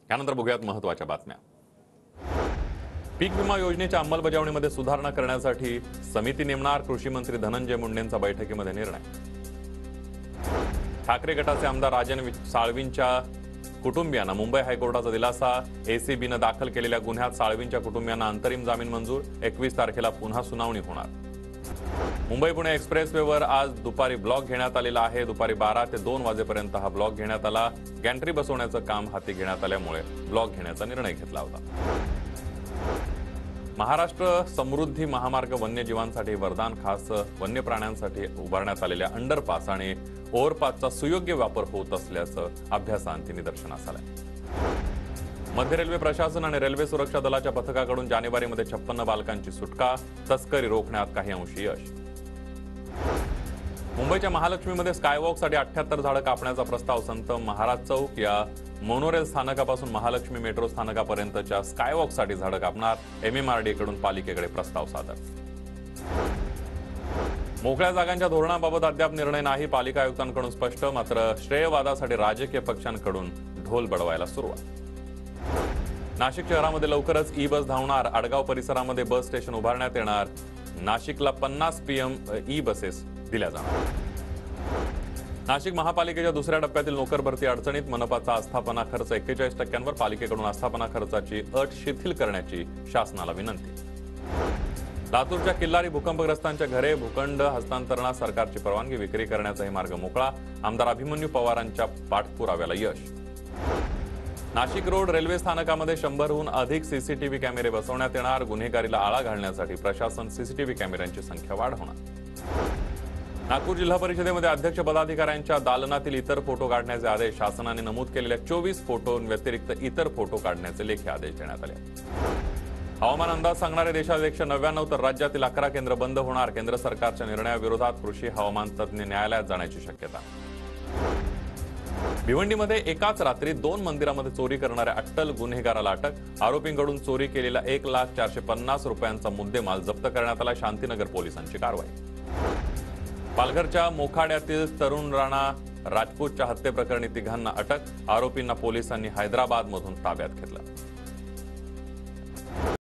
यानंतर बघूयात महत्त्वाच्या बातम्या। पीक विमा योजनेच्या अंमलबजावणीमध्ये सुधारणा करण्यासाठी समिती नेमणार, कृषी मंत्री धनंजय मुंडेंचा बैठकीमध्ये निर्णय। ठाकरे गटाचे आमदार राजन साळवींच्या कुटुंबियांना मुंबई हायकोर्टाचा दिलासा। एसीबीने दाखल केलेल्या गुन्ह्यात साळवींच्या कुटुंबियांना अंतरिम जामीन मंजूर। 21 तारखेला पुन्हा सुनावणी होणार। मुंबई पुणे एक्सप्रेसवेवर आज दुपारी ब्लॉक घेण्यात आलेला आहे। दुपारी 12 ते 2 वाजेपर्यंत हा ब्लॉक घेण्यात आला। गॅन्ट्री बसवण्याचं काम हाती घेण्यात आल्यामुळे ब्लॉक घेण्याचा निर्णय घेतला होता। महाराष्ट्र समृद्धी महामार्ग वन्यजीवांसाठी वरदान, खास वन्य प्राण्यांसाठी उभारण्यात आलेल्या अंडरपास आणि ओव्हरपासचा सुयोग्य वापर होत असल्याचं अभ्यासांती निदर्शनास आलंय। मध्य रेल्वे प्रशासन आणि रेल्वे सुरक्षा दलाच्या पथकाकडून जानेवारीमध्ये 56 बालकांची सुटका, तस्करी रोखण्यात काही अंशी यश। मुंबईच्या महालक्ष्मीमध्ये स्कायवॉकसाठी 78 झाडं कापण्याचा प्रस्ताव। संत महाराज चौक या मोनोरेल स्थानकापासून महालक्ष्मी मेट्रो स्थानकापर्यंतच्या स्कायवॉकसाठी झाडं कापणार। MMRDA कडून पालिकेकडे प्रस्ताव सादर। मोकळ्या जागांच्या धोरणाबाबत अद्याप निर्णय नाही, पालिका आयुक्तांकडून स्पष्ट। मात्र श्रेयवादासाठी राजकीय पक्षांकडून ढोल बडवायला सुरुवात। नाशिक शहरामध्ये लवकरच ई-बस धावणार। आडगाव परिसरामध्ये बस स्टेशन उभारण्यात येणार। नाशिकला 50 PM ई-बसेस दिल्या जाणार। नाशिक महापालिकेच्या दुसऱ्या टप्प्यातील नोकर भरती अडचणीत। मनपाचा आस्थापना खर्च 41%वर, पालिकेकडून आस्थापना खर्चाची अट शिथिल करण्याची शासनाला विनंती। लातूरच्या किल्लारी भूकंपग्रस्तांच्या घरे भूखंड हस्तांतरणास सरकारची परवानगी, विक्री करण्याचाही मार्ग मोकळा। आमदार अभिमन्यू पवारांच्या पाठपुराव्याला यश। नाशिक रोड रेल्वे स्थानकामध्ये 100हून अधिक सीसीटीव्ही कॅमेरे बसवण्यात येणार। गुन्हेगारीला आळा घालण्यासाठी प्रशासन सीसीटीव्ही कॅमेऱ्यांची संख्या वाढवणार। नागपूर जिल्हा परिषदेमध्ये अध्यक्ष पदाधिकाऱ्यांच्या दालनातील इतर फोटो काढण्याचे आदेश। शासनाने नमूद केलेल्या 24 फोटोंव्यतिरिक्त इतर फोटो काढण्याचे लेखी आदेश देण्यात आले। हवामान अंदाज सांगणारे देशाध्यक्ष 99 तर राज्यातील 11 केंद्र बंद होणार। केंद्र सरकारच्या निर्णयाविरोधात कृषी हवामान तज्ज्ञ न्यायालयात जाण्याची शक्यता। भिवंडीमध्ये एकाच रात्री 2 मंदिरामध्ये चोरी करणाऱ्या अट्टल गुन्हेगाराला अटक। आरोपींकडून चोरी केलेला 1,450,000 रुपयांचा मुद्देमाल जप्त करण्यात आला। शांतीनगर पोलिसांची कारवाई। पालघरच्या मोखाड्यातील तरुण राणा राजपूतच्या हत्येप्रकरणी 3घांना अटक। आरोपींना पोलिसांनी हैदराबादमधून ताब्यात घेतलं।